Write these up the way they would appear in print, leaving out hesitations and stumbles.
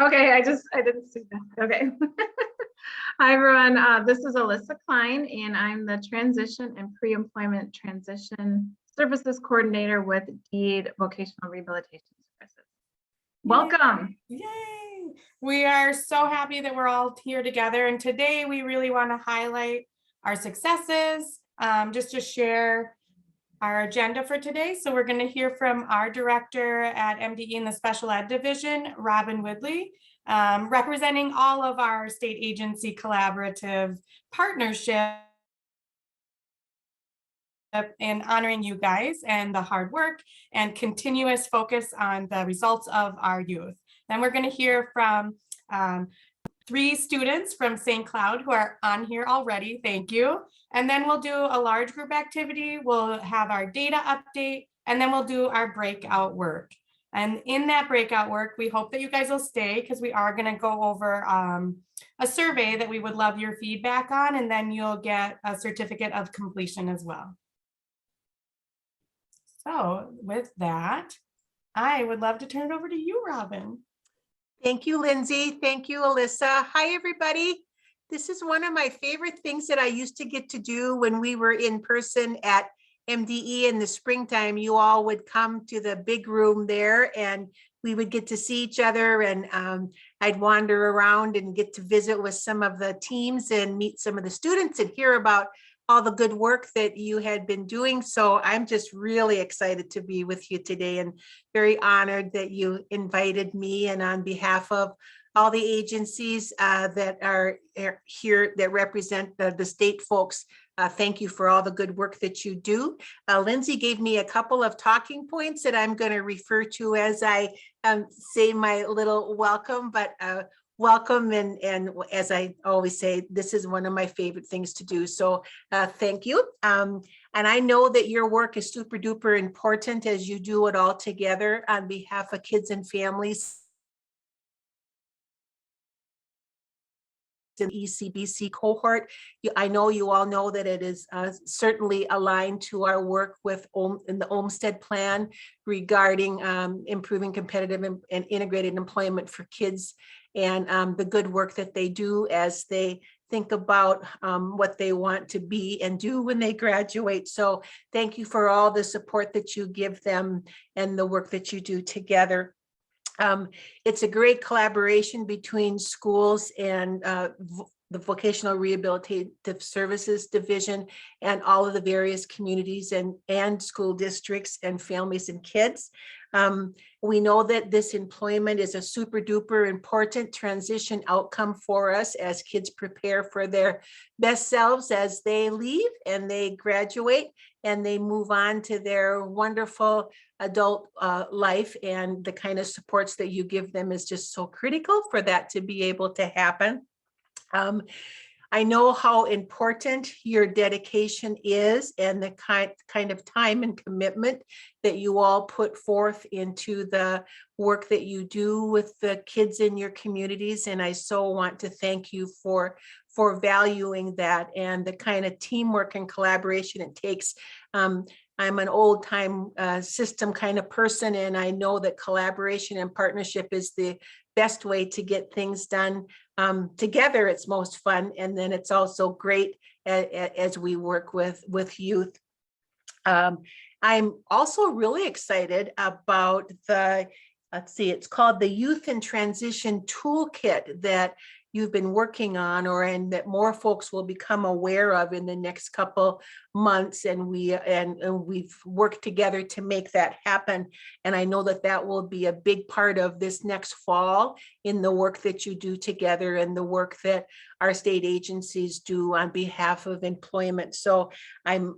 Okay, I didn't see that. Okay. Hi, everyone. This is Alyssa Klein, and I'm the Transition and Pre-Employment Transition Services Coordinator with DEED Vocational Rehabilitation Services. Welcome. Yay! We are so happy that we're all here together. And today we really want to highlight our successes, just to share our agenda for today. So we're going to hear from our director at MDE in the Special Ed Division, Robin Woodley, representing all of our state agency collaborative partnership and honoring you guys and the hard work and continuous focus on the results of our youth. Then we're going to hear from 3 students from St. Cloud who are on here already. Thank you. And then we'll do a large group activity. We'll have our data update, and then we'll do our breakout work. And in that breakout work, we hope that you guys will stay because we are going to go over a survey that we would love your feedback on, and then you'll get a certificate of completion as well. So with that, I would love to turn it over to you, Robin. Thank you, Lindsay. Thank you, Alyssa. Hi, everybody. This is one of my favorite things that I used to get to do when we were in person at MDE in the springtime. You all would come to the big room there and we would get to see each other, and I'd wander around and get to visit with some of the teams and meet some of the students and hear about all the good work that you had been doing. So I'm just really excited to be with you today and very honored that you invited me, and on behalf of all the agencies that are here that represent the state folks, thank you for all the good work that you do. Lindsay gave me a couple of talking points that I'm going to refer to as I say my little welcome, but welcome, and as I always say, this is one of my favorite things to do. So thank you. And I know that your work is super duper important as you do it all together on behalf of kids and families in ECBC cohort. I know you all know that it is certainly aligned to our work with in the Olmsted plan regarding improving competitive and integrated employment for kids, and the good work that they do as they think about what they want to be and do when they graduate. So thank you for all the support that you give them and the work that you do together. It's a great collaboration between schools and the Vocational Rehabilitative Services Division and all of the various communities and school districts and families and kids. We know that this employment is a super duper important transition outcome for us as kids prepare for their best selves as they leave and they graduate and they move on to their wonderful adult life, and the kind of supports that you give them is just so critical for that to be able to happen. I know how important your dedication is and the kind of time and commitment that you all put forth into the work that you do with the kids in your communities. And I so want to thank you for valuing that and the kind of teamwork and collaboration it takes. I'm an old time system kind of person, and I know that collaboration and partnership is the best way to get things done together. It's most fun, and then it's also great as we work with youth. I'm also really excited about the, let's see, it's called the Youth in Transition Toolkit that you've been working on, and that more folks will become aware of in the next couple months, and we've worked together to make that happen. And I know that that will be a big part of this next fall in the work that you do together and the work that our state agencies do on behalf of employment. So I'm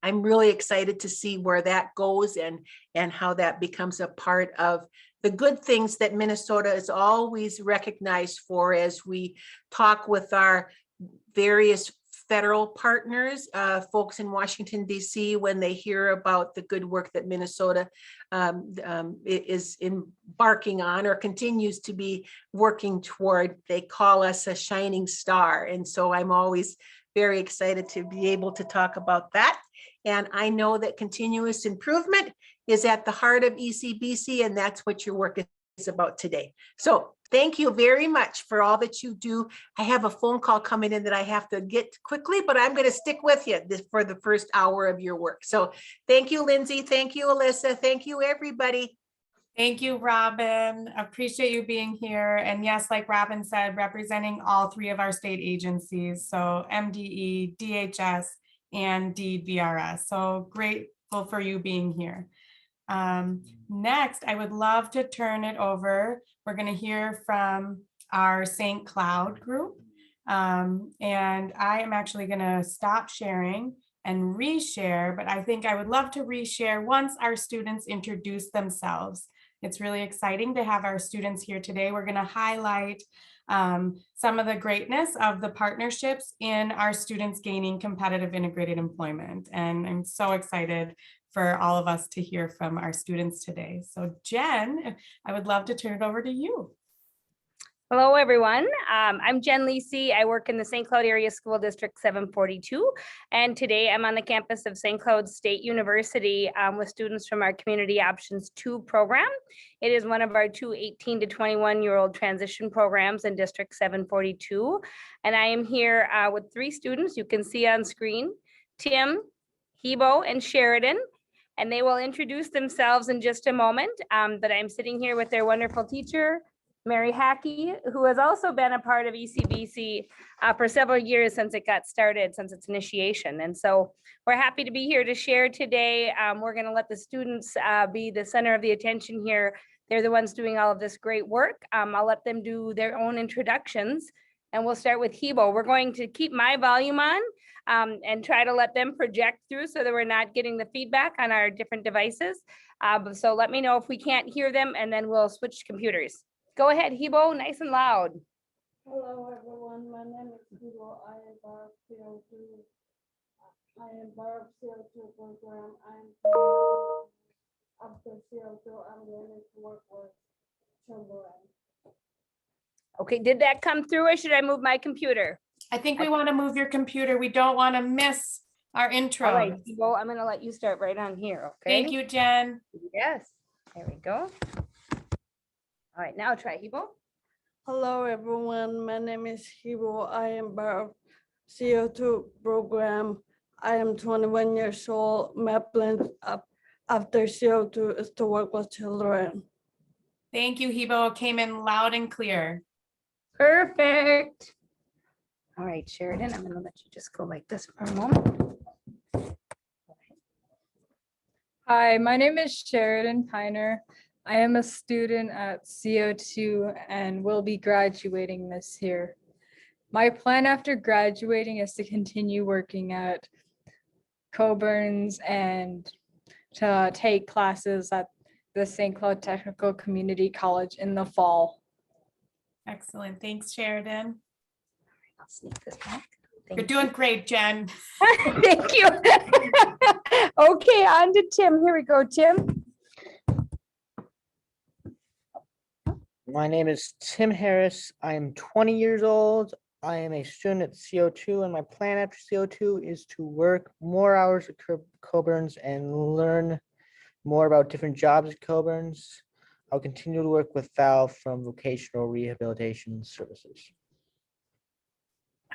really excited to see where that goes and how that becomes a part of the good things that Minnesota is always recognized for as we talk with our various federal partners, folks in Washington, D.C., when they hear about the good work that Minnesota is embarking on or continues to be working toward. They call us a shining star. And so I'm always very excited to be able to talk about that. And I know that continuous improvement is at the heart of ECBC, and that's what your work is about today. So thank you very much for all that you do. I have a phone call coming in that I have to get quickly, but I'm going to stick with you for the first hour of your work. So thank you, Lindsay. Thank you, Alyssa. Thank you, everybody. Thank you, Robin. Appreciate you being here. And yes, like Robin said, representing all three of our state agencies. So MDE, DHS, and DVRS. So grateful for you being here. Next, I would love to turn it over. We're going to hear from our St. Cloud group. And I am actually going to stop sharing and reshare, but I think I would love to reshare once our students introduce themselves. It's really exciting to have our students here today. We're going to highlight some of the greatness of the partnerships in our students gaining competitive integrated employment. And I'm so excited for all of us to hear from our students today. So Jen, I would love to turn it over to you. Hello, everyone. I'm Jen Lisi. I work in the St. Cloud Area School District 742. And today I'm on the campus of St. Cloud State University with students from our Community Options 2 program. It is one of our two 18 to 21-year-old transition programs in District 742. And I am here with three students you can see on screen, Tim, Hebo, and Sheridan. And they will introduce themselves in just a moment. But I'm sitting here with their wonderful teacher, Mary Hackey, who has also been a part of ECBC for several years since it got started, since its initiation. And so we're happy to be here to share today. We're going to let the students be the center of the attention here. They're the ones doing all of this great work. I'll let them do their own introductions. And we'll start with Hebo. We're going to keep my volume on and try to let them project through so that we're not getting the feedback on our different devices. So let me know if we can't hear them, and then we'll switch computers. Go ahead, Hebo, nice and loud. Hello, everyone. My name is Hebo. I am part of CO2. I am part of CO2 program. After CO2, I'm going to work with children. Okay, did that come through, or should I move my computer? I think we want to move your computer. We don't want to miss our intro. All right, Hebo, I'm gonna let you start right on here, okay? Thank you, Jen. Yes, there we go. All right, now try Hebo. Hello, everyone. My name is Hebo. I am part of CO2 program. I am 21 years old. My plan after CO2 is to work with children. Thank you, Hebo. It came in loud and clear. Perfect. All right, Sheridan, I'm gonna let you just go like this for a moment. Hi, my name is Sheridan Piner. I am a student at CO2 and will be graduating this year. My plan after graduating is to continue working at Coburn's and to take classes at the St. Cloud Technical Community College in the fall. Excellent. Thanks, Sheridan. I'll sneak this back. You're doing great, Jen. Thank you. Okay, on to Tim. Here we go, Tim. My name is Tim Harris. I am 20 years old. I am a student at CO2, and my plan after CO2 is to work more hours at Coburn's and learn more about different jobs at Coburn's. I'll continue to work with Val from Vocational Rehabilitation Services.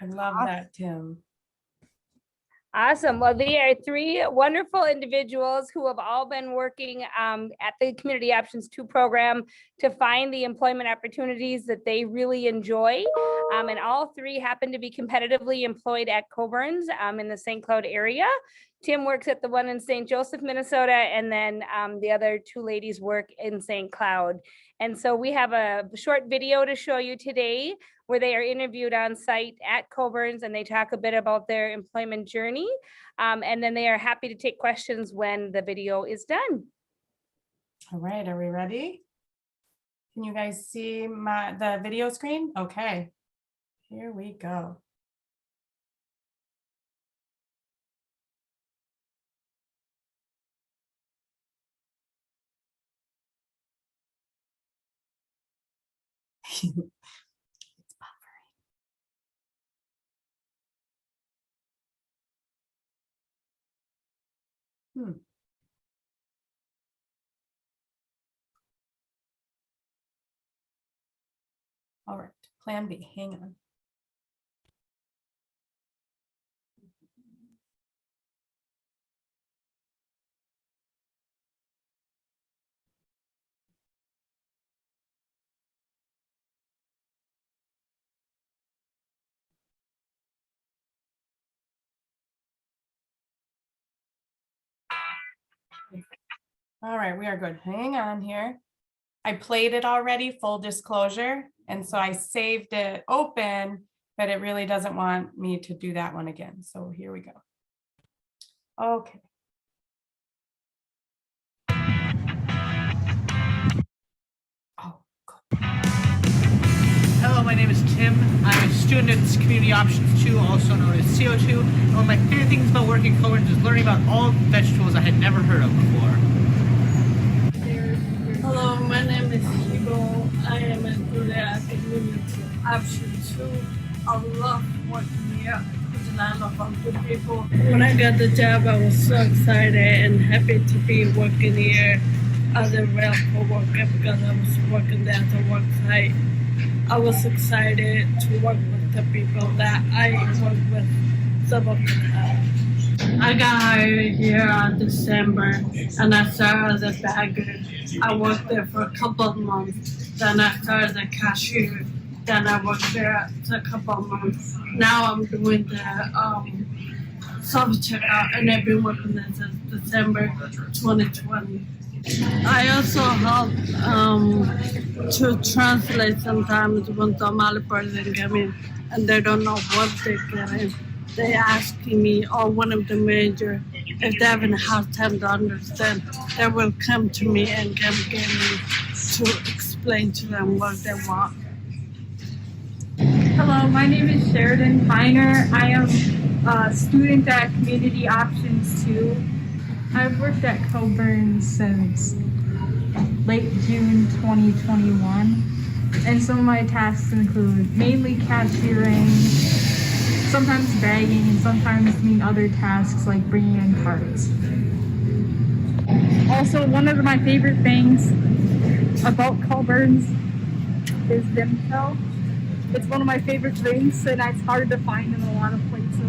I love that, Tim. Awesome. Well, they are three wonderful individuals who have all been working at the Community Options 2 program to find the employment opportunities that they really enjoy. And all three happen to be competitively employed at Coburn's in the St. Cloud area. Tim works at the one in St. Joseph, Minnesota, and then the other two ladies work in St. Cloud. And so we have a short video to show you today where they are interviewed on site at Coburn's, and they talk a bit about their employment journey. And then they are happy to take questions when the video is done. All right, are we ready? Can you guys see the video screen? Okay, here we go. It's buffering. All right, Plan B, hang on. All right, we are good. Hang on here. I played it already, full disclosure. And so I saved it open, but it really doesn't want me to do that one again. So here we go. Okay. Oh, good. Hello, my name is Tim. I'm a student at Community Options 2, also known as CO2. And one of my favorite things about working at Coburns is learning about all vegetables I had never heard of before. Hello, my name is Hibo. I am a student at Community Option 2. I love working here because I love all good people. When I got the job, I was so excited and happy to be working here as a rail co-worker because I was working there at the work site. I was excited to work with the people that I work with some of the time. I got hired here in December and I started as a bagger. I worked there for a couple of months. Then I started as a cashier. Then I worked there for a couple of months. Now I'm doing the self-checkout and I've been working there since December 2020. I also help to translate sometimes when Somali person come in and they don't know what they're getting. They asking me or one of the major if they have a hard time to understand. They will come to me and come get me to explain to them what they want. Hello, my name is Sheridan Piner. I am a student at Community Options 2. I've worked at Coburn since late June 2021, and some of my tasks include mainly cashiering, sometimes bagging, and sometimes doing other tasks like bringing in carts. Also, one of my favorite things about Coburn's is dimsum. It's one of my favorite drinks, and it's hard to find in a lot of places.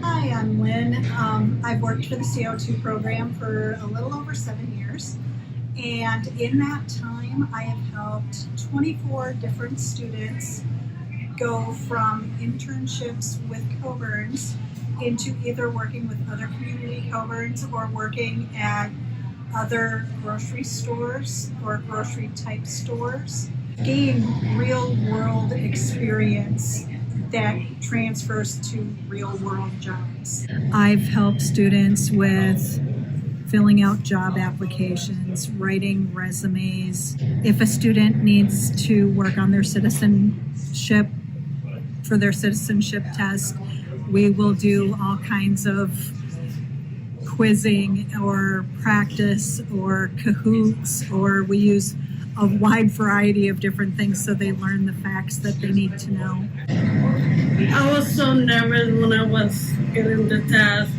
Hi, I'm Lynn. I've worked for the CO2 program for a little over 7 years. And in that time, I have helped 24 different students go from internships with Coburns into either working with other community Coburns or working at other grocery stores or grocery type stores. Gain real world experience that transfers to real world jobs. I've helped students with filling out job applications, writing resumes. If a student needs to work on their citizenship, for their citizenship test, we will do all kinds of quizzing or practice or Kahoots, or we use a wide variety of different things so they learn the facts that they need to know. I was so nervous when I was getting the test,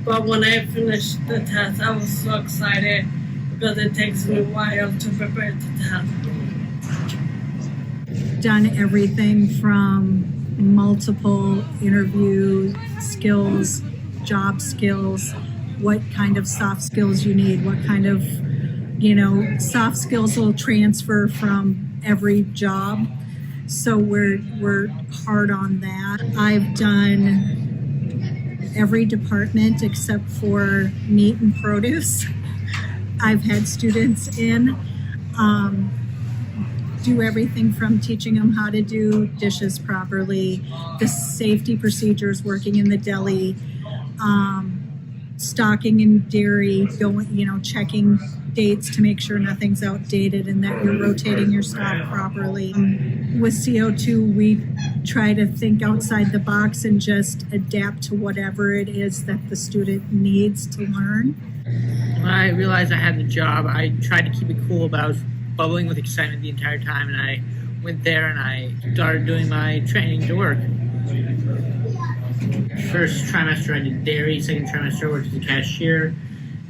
but when I finished the test, I was so excited because it takes me a while to prepare the test. Done everything from multiple interview skills, job skills, what kind of soft skills you need, what kind of, soft skills will transfer from every job. So we're hard on that. I've done every department except for meat and produce. I've had students in, do everything from teaching them how to do dishes properly, the safety procedures working in the deli, stocking in dairy, checking dates to make sure nothing's outdated and that you're rotating your stock properly. With CO2, we try to think outside the box and just adapt to whatever it is that the student needs to learn. When I realized I had the job, I tried to keep it cool, but I was bubbling with excitement the entire time, and I went there and I started doing my training to work. First trimester I did dairy, second trimester I worked as a cashier.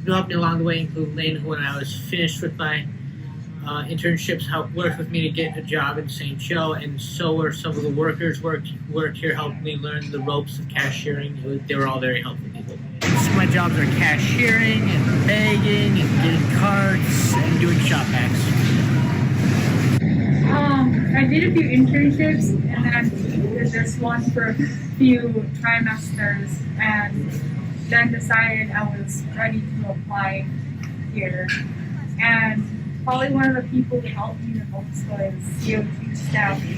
It helped me along the way, including when I was finished with my internships helped work with me to get a job in St. Joe, and so were some of the workers worked here, helped me learn the ropes of cashiering. They were all very helpful people. So my jobs are cashiering and bagging and getting carts and doing shop packs. I did a few internships and then did this one for a few trimesters and then decided I was ready to apply here. And probably one of the people who helped me the most was CO2 staff. He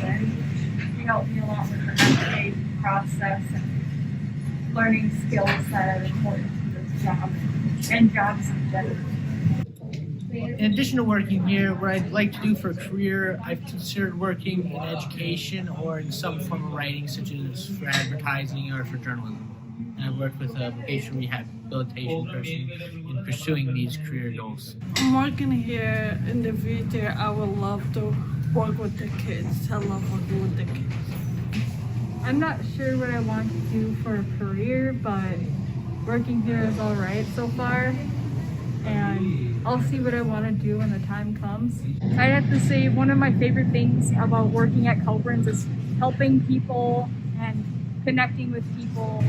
helped me a lot with the application process and learning skills that are important to this job and jobs in general. In addition to working here, what I'd like to do for a career, I've considered working in education or in some form of writing, such as for advertising or for journalism. And I've worked with a vocational rehabilitation person in pursuing these career goals. I'm working here in the future. I would love to work with the kids. I love working with the kids. I'm not sure what I want to do for a career, but working here is all right so far. And I'll see what I want to do when the time comes. I'd have to say one of my favorite things about working at Coburn's is helping people and connecting with people.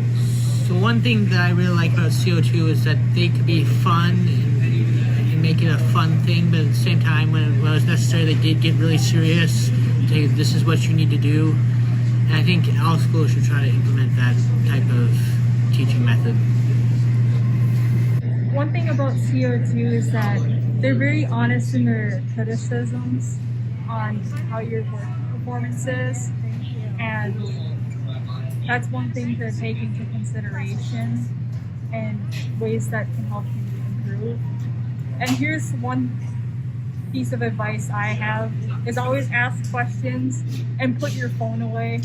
So one thing that I really like about CO2 is that they could be fun and make it a fun thing, but at the same time, when it was necessary, they did get really serious. This is what you need to do. And I think all schools should try to implement that type of teaching method. One thing about CO2 is that they're very honest in their criticisms on how your work performance is, and that's one thing to take into consideration and ways that can help you improve. And here's one piece of advice I have is always ask questions and put your phone away.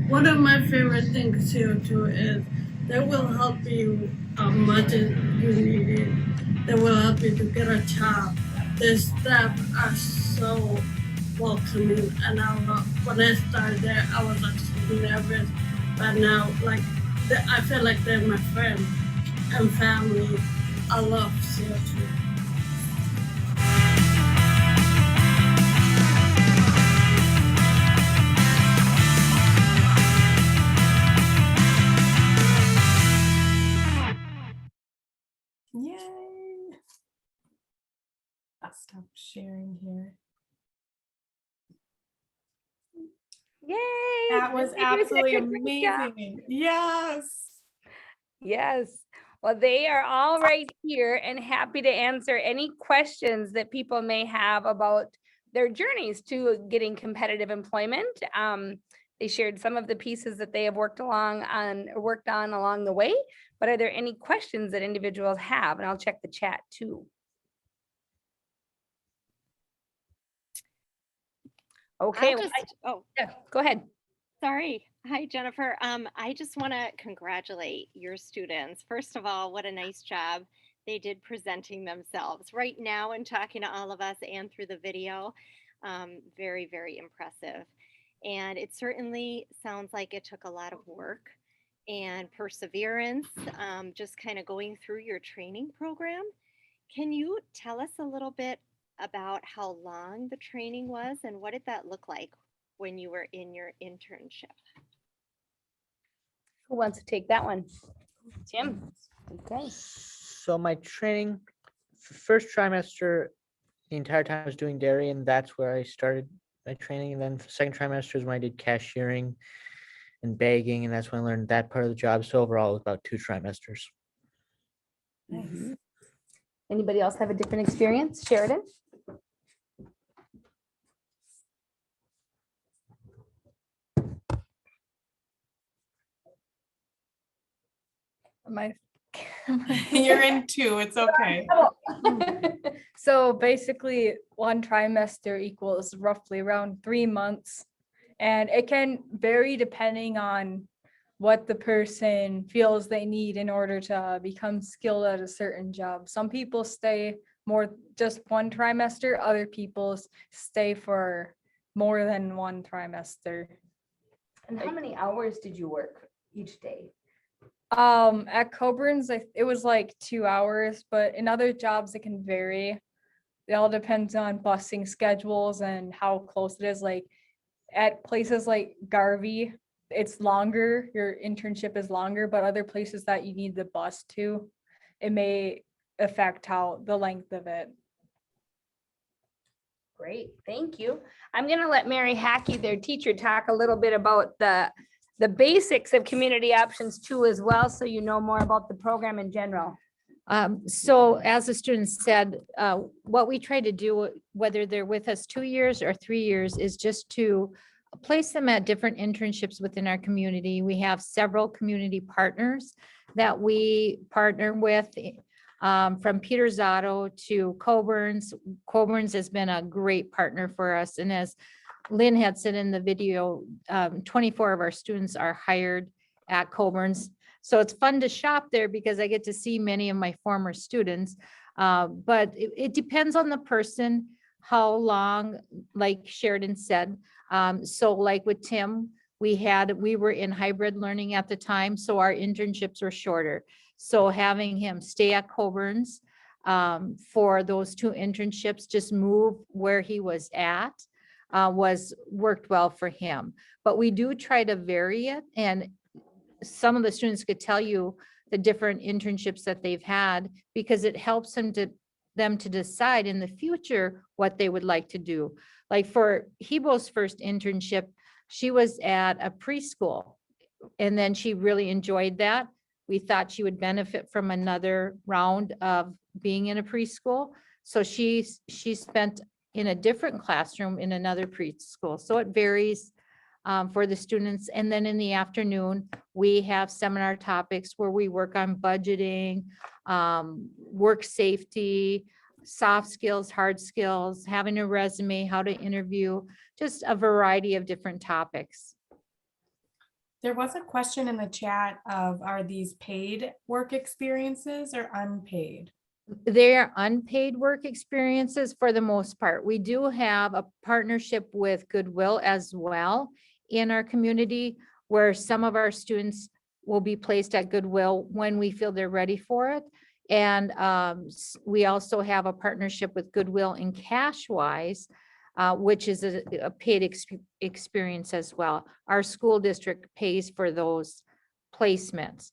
One of my favorite things CO2 is they will help you as much as you need it. They will help you to get a job. The staff are so welcoming, and when I started there, I was actually nervous, but now, I feel like they're my friend and family. I love CO2. Yay. I'll stop sharing here. Yay! That was You guys did absolutely a great job. amazing. Yes. Yes. Well, they are all right here and happy to answer any questions that people may have about their journeys to getting competitive employment. They shared some of the pieces that they have worked on along the way, but are there any questions that individuals have? And I'll check the chat too. Okay. Yeah, go ahead. Sorry. Hi, Jennifer. I just want to congratulate your students. First of all, what a nice job they did presenting themselves right now and talking to all of us and through the video. Very, very impressive. And it certainly sounds like it took a lot of work and perseverance, just kind of going through your training program. Can you tell us a little bit about how long the training was and what did that look like when you were in your internship? Who wants to take that one? Jim. Okay. So my training, first trimester, the entire time I was doing dairy, and that's where I started my training. And then for second trimester is when I did cashiering and bagging, and that's when I learned that part of the job. So overall, it was about 2 trimesters. Nice. Anybody else have a different experience? Sheridan? You're in 2. It's okay. So basically 1 trimester equals roughly around 3 months. And it can vary depending on what the person feels they need in order to become skilled at a certain job. Some people stay more just 1 trimester, other people stay for more than 1 trimester. And how many hours did you work each day? At Coburn's, it was like 2 hours, but in other jobs it can vary. it all depends on busing schedules and how close it is. Like at places like Garvey, it's longer, your internship is longer, but other places that you need the bus to, it may affect how the length of it. Great, thank you. I'm gonna let Mary Hackey, their teacher, talk a little bit about the basics of community options too as well, so you know more about the program in general. So as the student said, what we try to do, whether they're with us 2 years or 3 years, is just to place them at different internships within our community. We have several community partners that we partner with, from Peter Zotto to Coburn's. Coburn's has been a great partner for us. And as Lynn had said in the video, 24 of our students are hired at Coburn's. So it's fun to shop there because I get to see many of my former students. But it depends on the person, how long, like Sheridan said. So like with Tim, we were in hybrid learning at the time, so our internships were shorter. So having him stay at Coburn's for those 2 internships, just move where he was at, worked well for him. But we do try to vary it, and some of the students could tell you the different internships that they've had, because it helps them to decide in the future what they would like to do. Like for Hebo's first internship, she was at a preschool, and then she really enjoyed that. We thought she would benefit from another round of being in a preschool. So she spent in a different classroom in another preschool. So it varies for the students. And then in the afternoon, we have seminar topics where we work on budgeting, work safety, soft skills, hard skills, having a resume, how to interview, just a variety of different topics. There was a question in the chat of, are these paid work experiences or unpaid? They are unpaid work experiences for the most part. We do have a partnership with Goodwill as well in our community, where some of our students will be placed at Goodwill when we feel they're ready for it. And we also have a partnership with Goodwill in Cashwise, which is a paid experience as well. Our school district pays for those placements.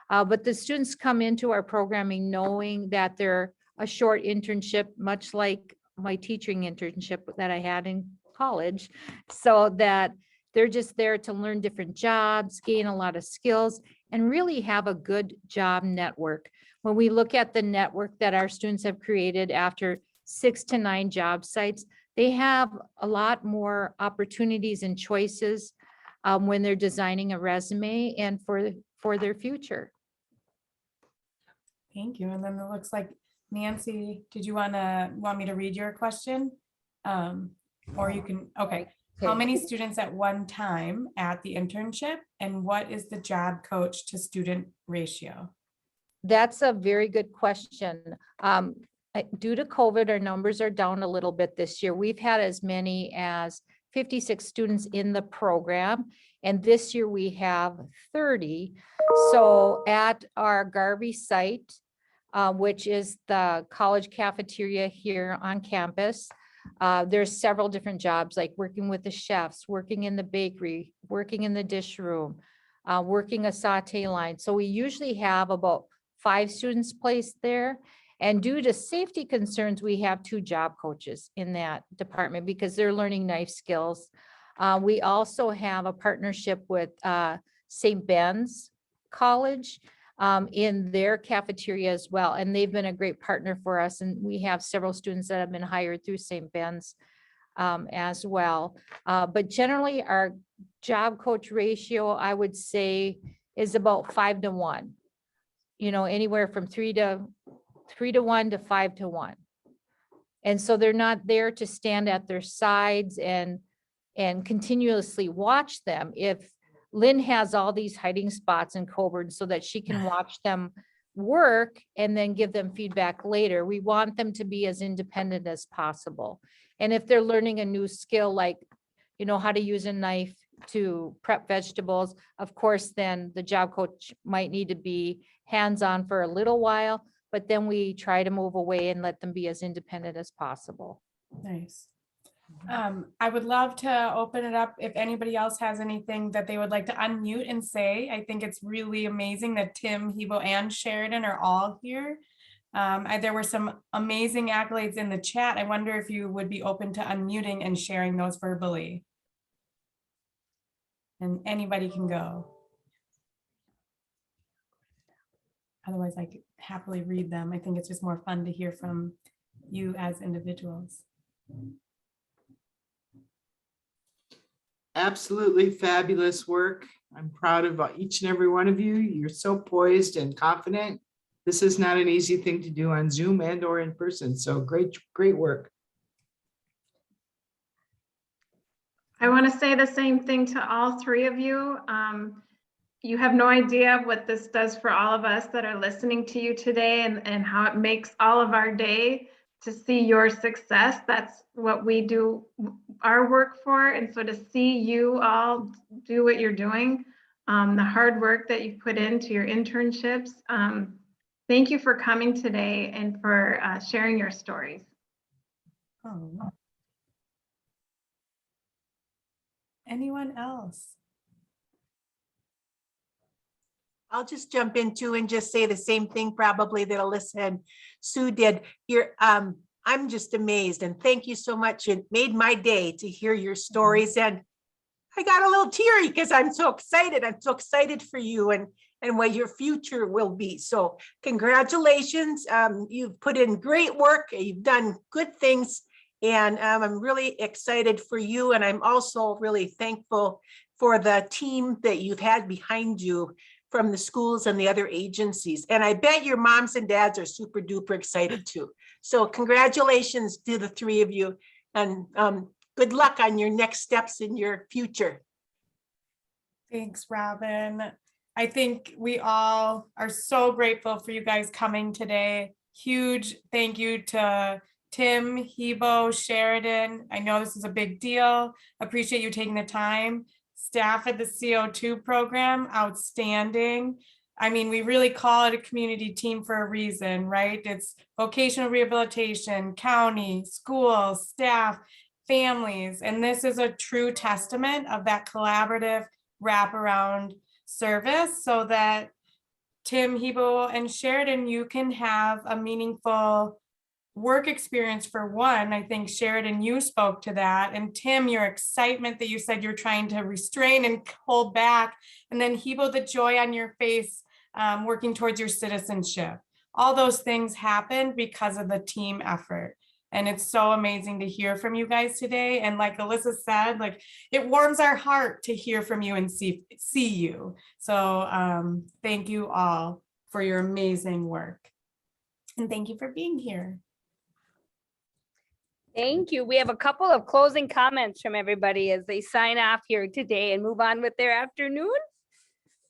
But the students come into our programming knowing that they're a short internship, much like my teaching internship that I had in college, so that they're just there to learn different jobs, gain a lot of skills, and really have a good job network. When we look at the network that our students have created after 6 to 9 job sites, they have a lot more opportunities and choices when they're designing a resume and for their future. Thank you. And then it looks like Nancy, did you want me to read your question? Or you can, okay. How many students at one time at the internship, and what is the job coach to student ratio? That's a very good question. Due to COVID, our numbers are down a little bit this year. We've had as many as 56 students in the program, and this year we have 30. So at our Garvey site, which is the college cafeteria here on campus, there's several different jobs, like working with the chefs, working in the bakery, working in the dish room, working a saute line. So we usually have about 5 students placed there. And due to safety concerns, we have 2 job coaches in that department because they're learning knife skills. We also have a partnership with St. Ben's College in their cafeteria as well. And they've been a great partner for us. And we have several students that have been hired through St. Ben's as well. But generally our job coach ratio, I would say, is about 5 to 1, you know, anywhere from 3 to 1 to 5 to 1. And so they're not there to stand at their sides and continuously watch them. If Lynn has all these hiding spots in Coburn so that she can watch them work and then give them feedback later, we want them to be as independent as possible. And if they're learning a new skill, like, you know, how to use a knife to prep vegetables, of course, then the job coach might need to be hands-on for a little while. but then we try to move away and let them be as independent as possible. Nice. I would love to open it up if anybody else has anything that they would like to unmute and say. I think it's really amazing that Tim, Hebo, and Sheridan are all here. There were some amazing accolades in the chat. I wonder if you would be open to unmuting and sharing those verbally. And anybody can go. Otherwise, I could happily read them. I think it's just more fun to hear from you as individuals. Absolutely fabulous work. I'm proud of each and every one of you. You're so poised and confident. This is not an easy thing to do on Zoom and or in person. So great, great work. I want to say the same thing to all three of you. You have no idea what this does for all of us that are listening to you today, and how it makes all of our day to see your success. That's what we do our work for. And so to see you all do what you're doing, the hard work that you put into your internships, thank you for coming today and for sharing your stories. Oh. Anyone else? I'll just jump in too and just say the same thing probably that Alyssa and Sue did. I'm just amazed, and thank you so much. It made my day to hear your stories, and I got a little teary because I'm so excited. I'm so excited for you and what your future will be. So congratulations. You've put in great work. You've done good things, and I'm really excited for you. And I'm also really thankful for the team that you've had behind you from the schools and the other agencies. And I bet your moms and dads are super duper excited too. So congratulations to the three of you, and good luck on your next steps in your future. Thanks, Robin. I think we all are so grateful for you guys coming today. Huge thank you to Tim, Hebo, Sheridan. I know this is a big deal. Appreciate you taking the time. Staff at the CO2 program, outstanding. I mean, we really call it a community team for a reason, right? It's vocational rehabilitation, county, schools, staff, families. And this is a true testament of that collaborative wraparound service, so that Tim, Hebo, and Sheridan, you can have a meaningful work experience for one. I think Sheridan, you spoke to that, and Tim, your excitement that you said you're trying to restrain and hold back, and then Hebo, the joy on your face, working towards your citizenship. All those things happened because of the team effort. And it's so amazing to hear from you guys today. And like Alyssa said, like, it warms our heart to hear from you and see you. So thank you all for your amazing work. And thank you for being here. Thank you. We have a couple of closing comments from everybody as they sign off here today and move on with their afternoon.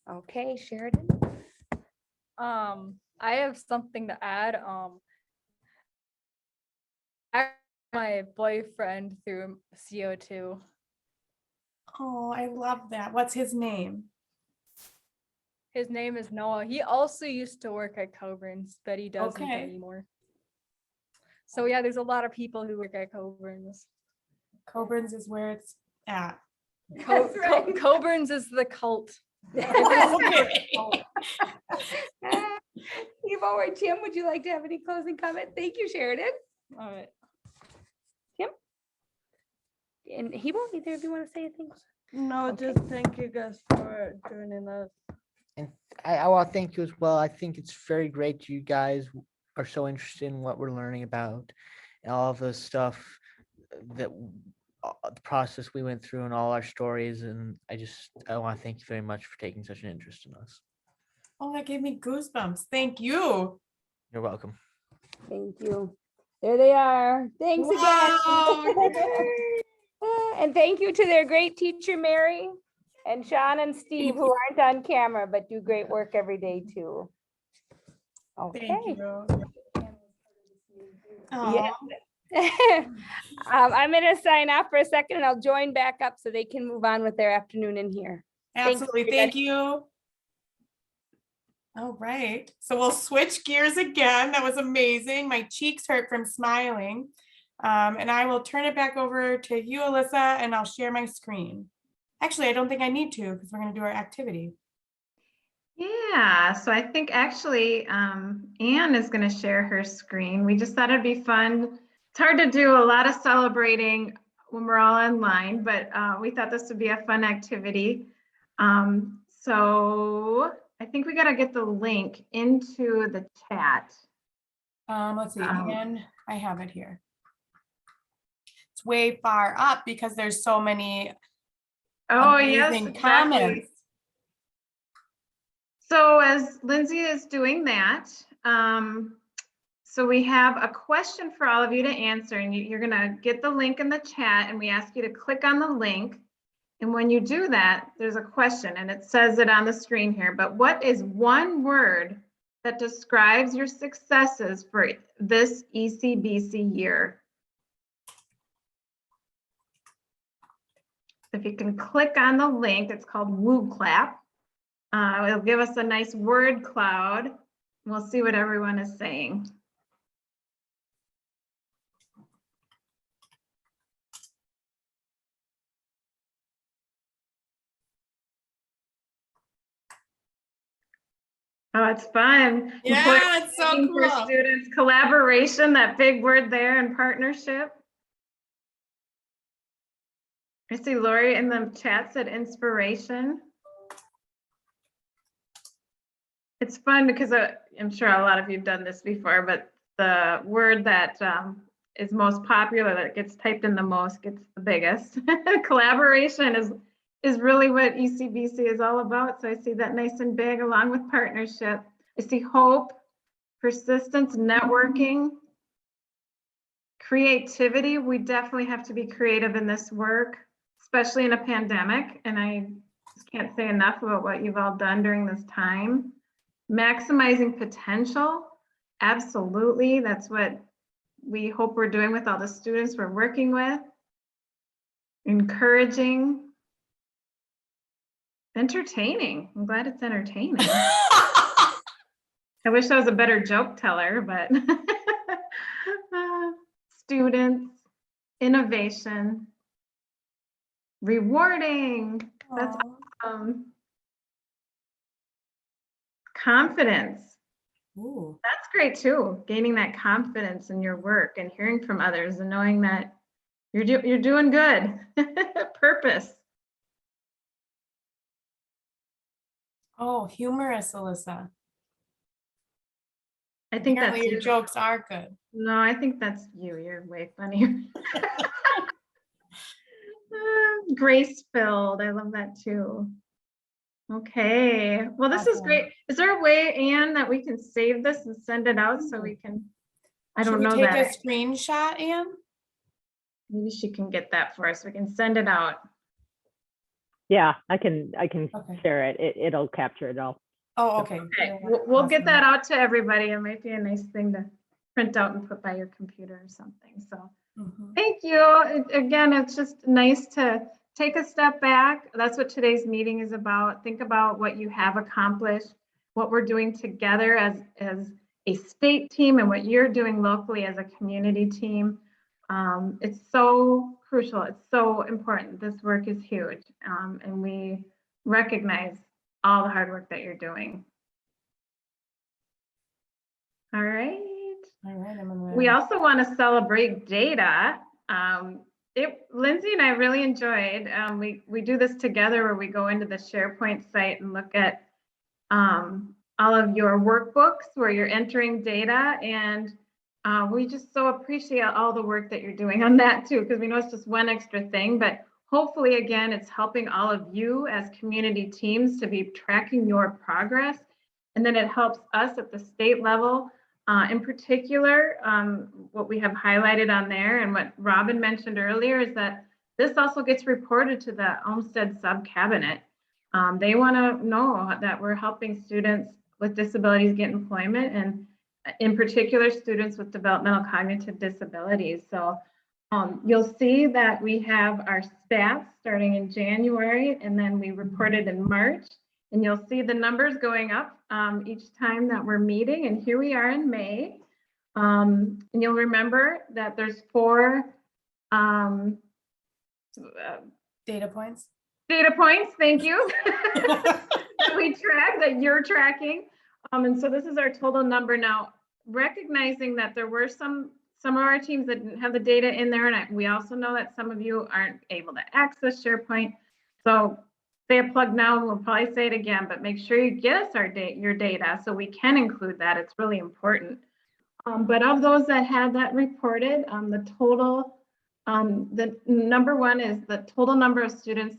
Okay, Sheridan. I have something to add. I my boyfriend through CO2. Oh, I love that. What's his name? His name is Noah. He also used to work at Coburn's, but he doesn't Okay. anymore. So yeah, there's a lot of people who work at Coburn's. Coburn's is where it's at. Coburn's is the cult. Okay. Hebo or Tim, would you like to have any closing comment? Thank you, Sheridan. All right. Tim? And Hebo, either of you want to say anything? No, Okay. just thank you guys for joining us. And I want to thank you as well. I think it's very great you guys are so interested in what we're learning about and all of the stuff that the process we went through and all our stories. And I want to thank you very much for taking such an interest in us. Oh, that gave me goosebumps. Thank you. You're welcome. Thank you. There they are. Thanks Wow. again. And thank you to their great teacher, Mary, and Sean and Steve, who aren't on camera, but do great work every day too. Okay. Thank you. Yeah. Aw. I'm going to sign off for a second and I'll join back up so they can move on with their afternoon in here. Thanks, Absolutely. everybody. Thank you. All right, so we'll switch gears again. That was amazing. My cheeks hurt from smiling. And I will turn it back over to you, Alyssa, and I'll share my screen. Actually, I don't think I need to because we're going to do our activity. Yeah, so I think actually Anne is going to share her screen. We just thought it'd be fun. It's hard to do a lot of celebrating when we're all online, but we thought this would be a fun activity. So I think we got to get the link into the chat. Let's see, Anne, I have it here. It's way far up because there's so many amazing comments. So as Lindsay is doing that, so we have a question for all of you to answer, and you're gonna get the link in the chat, and we ask you to click on the link. And when you do that, there's a question, and it says it on the screen here, but what is one word that describes your successes for this ECBC year? If you can click on the link, it's called Woo Clap. It'll give us a nice word cloud. We'll see what everyone is saying. Oh, it's fun. Yeah, it's so For cool. students, collaboration, that big word there, and partnership. I see Lori in the chat said inspiration. It's fun because I'm sure a lot of you have done this before, but the word that is most popular, that gets typed in the most, gets the biggest. Collaboration is really what ECBC is all about. So I see that nice and big, along with partnership. I see hope, persistence, networking, creativity. We definitely have to be creative in this work, especially in a pandemic. And I just can't say enough about what you've all done during this time. Maximizing potential, absolutely. That's what we hope we're doing with all the students we're working with. Encouraging. Entertaining. I'm glad it's entertaining. I wish I was a better joke teller, but students, innovation, rewarding. That's awesome. Confidence. Ooh. That's great too. Gaining that confidence in your work and hearing from others and knowing that you're doing good. Purpose. Oh, humorous, Alyssa. I think Apparently that's your jokes are good. No, I think that's you. You're way funnier. Grace-filled. I love that too. Okay. Well, this is great. Is there a way, Anne, that we can save this and send it out so we can? I don't know that. Should we take a screenshot, Anne? Maybe she can get that for us. We can send it out. Yeah, I can share it. It'll capture it all. Oh, okay. Okay. We'll get that out to everybody. It might be a nice thing to print out and put by your computer or something. So thank you. Again, it's just nice to take a step back. That's what today's meeting is about. Think about what you have accomplished, what we're doing together as a state team, and what you're doing locally as a community team. It's so crucial. It's so important. This work is huge, and we recognize all the hard work that you're doing. All right. All right. We also want to celebrate data. Lindsay and I really enjoyed, we do this together where we go into the SharePoint site and look at all of your workbooks where you're entering data, and we just so appreciate all the work that you're doing on that too, because we know it's just one extra thing, but hopefully again, it's helping all of you as community teams to be tracking your progress. And then it helps us at the state level. In particular, what we have highlighted on there and what Robin mentioned earlier is that this also gets reported to the Olmsted sub-cabinet. They want to know that we're helping students with disabilities get employment, and in particular, students with developmental cognitive disabilities. So you'll see that we have our stats starting in January, and then we reported in March, and you'll see the numbers going up each time that we're meeting, and here we are in May. And you'll remember that there's 4 Data points. data points, thank you, that we track, that you're tracking. And so this is our total number now, recognizing that there were some of our teams that didn't have the data in there, and we also know that some of you aren't able to access SharePoint. So say a plug now, and we'll probably say it again, but make sure you get us your data so we can include that. It's really important. But of those that had that reported, the total, the number one is the total number of students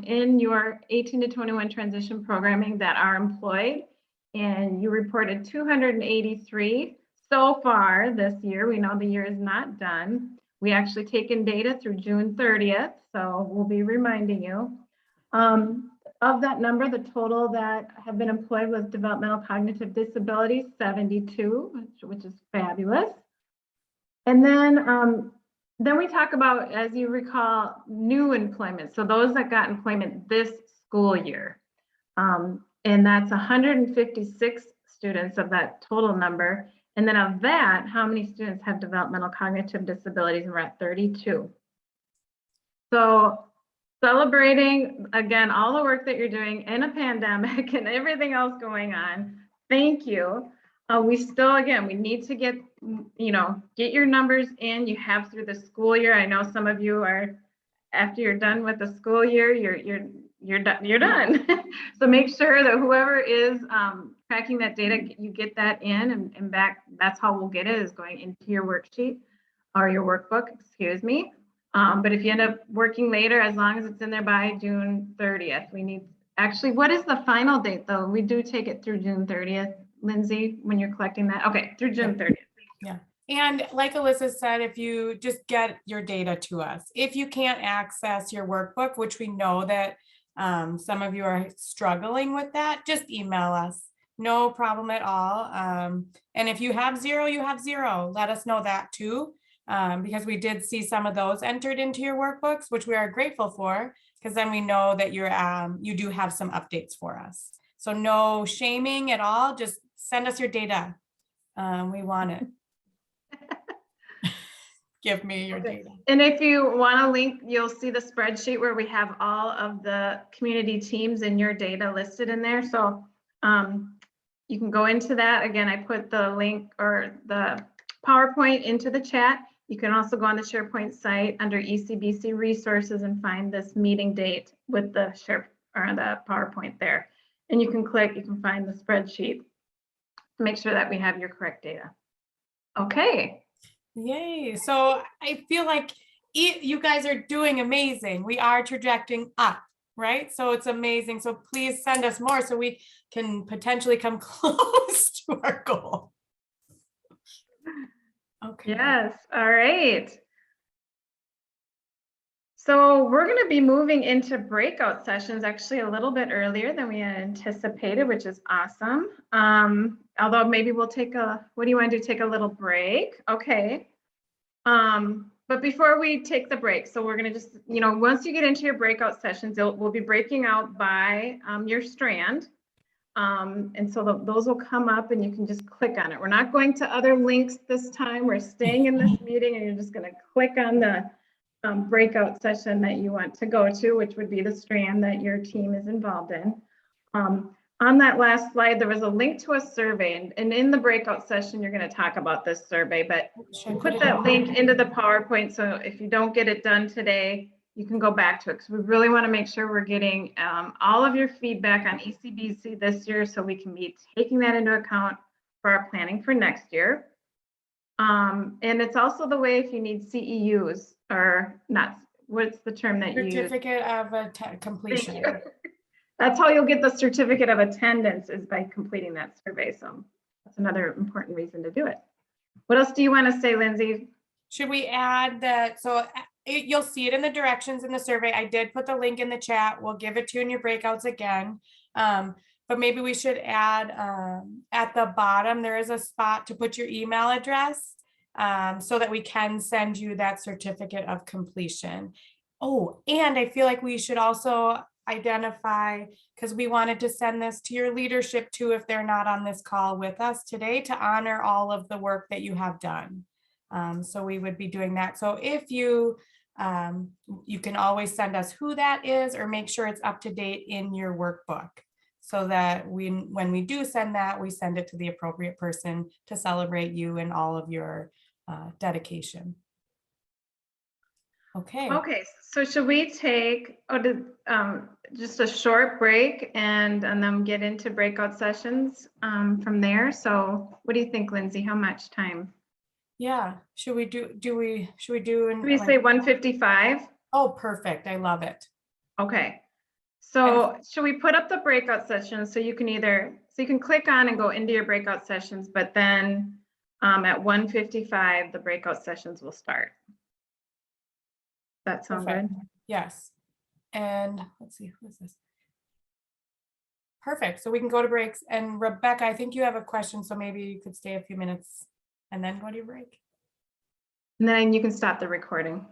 in your 18 to 21 transition programming that are employed. And you reported 283 so far this year. We know the year is not done. We actually taken data through June 30th, so we'll be reminding you. Of that number, the total that have been employed with developmental cognitive disabilities, 72, which is fabulous. And then we talk about, as you recall, new employment. So those that got employment this school year. And that's 156 students of that total number. And then of that, how many students have developmental cognitive disabilities? And we're at 32. So celebrating, again, all the work that you're doing in a pandemic and everything else going on. Thank you. We still, again, we need to get your numbers in. You have through the school year. I know some of you are, after you're done with the school year, you're done. So make sure that whoever is tracking that data, you get that in and back. That's how we'll get it, is going into your worksheet or your workbook, excuse me. But if you end up working later, as long as it's in there by June 30th, we need, actually, what is the final date though? We do take it through June 30th, Lindsay, when you're collecting that. Okay, through June 30th. Yeah. And like Alyssa said, if you just get your data to us, if you can't access your workbook, which we know that some of you are struggling with that, just email us. No problem at all. And if you have 0, you have 0. Let us know that too. Because we did see some of those entered into your workbooks, which we are grateful for, because then we know that you do have some updates for us. So no shaming at all, just send us your data. We want it. Give me your data. And if you want a link, you'll see the spreadsheet where we have all of the community teams and your data listed in there. So you can go into that. Again, I put the link or the PowerPoint into the chat. You can also go on the SharePoint site under ECBC resources and find this meeting date with the the PowerPoint there. And you can click, you can find the spreadsheet to make sure that we have your correct data. Okay. Yay. So I feel like you guys are doing amazing. We are trajecting up, right? So it's amazing. So please send us more so we can potentially come close to our goal. Okay. Yes. All right. So we're going to be moving into breakout sessions actually a little bit earlier than we had anticipated, which is awesome. Although maybe we'll take what do you want to do? Take a little break. Okay. But before we take the break, so we're going to just, once you get into your breakout sessions, we'll be breaking out by your strand. And so those will come up and you can just click on it. We're not going to other links this time. We're staying in this meeting and you're just going to click on the breakout session that you want to go to, which would be the strand that your team is involved in. On that last slide, there was a link to a survey, and in the breakout session, you're going to talk about this survey, but put that link into the PowerPoint. So if you don't get it done today, you can go back to it, because we really want to make sure we're getting all of your feedback on ECBC this year, so we can be taking that into account for our planning for next year. And it's also the way if you need CEUs or not, what's the term that you use? Certificate of completion. That's how you'll get the certificate of attendance, is by completing that survey. So that's another important reason to do it. What else do you want to say, Lindsay? Should we add that? So you'll see it in the directions in the survey. I did put the link in the chat. We'll give it to you in your breakouts again. But maybe we should add at the bottom, there is a spot to put your email address so that we can send you that certificate of completion. Oh, and I feel like we should also identify, because we wanted to send this to your leadership too, if they're not on this call with us today, to honor all of the work that you have done. So we would be doing that. So if you, you can always send us who that is, or make sure it's up to date in your workbook, so that when we do send that, we send it to the appropriate person to celebrate you and all of your dedication. Okay. Okay, so should we take just a short break and then get into breakout sessions from there? So what do you think, Lindsay? How much time? Yeah, should we do, should we do? Should we say 1:55? Oh, perfect. I love it. Okay. So should we put up the breakout sessions so you can so you can click on and go into your breakout sessions, but then at 1:55, the breakout sessions will start. That sound Perfect. good? Yes. And let's see, who is this? Perfect. So we can go to breaks. And Rebecca, I think you have a question, so maybe you could stay a few minutes and then go to your break. And then you can stop the recording.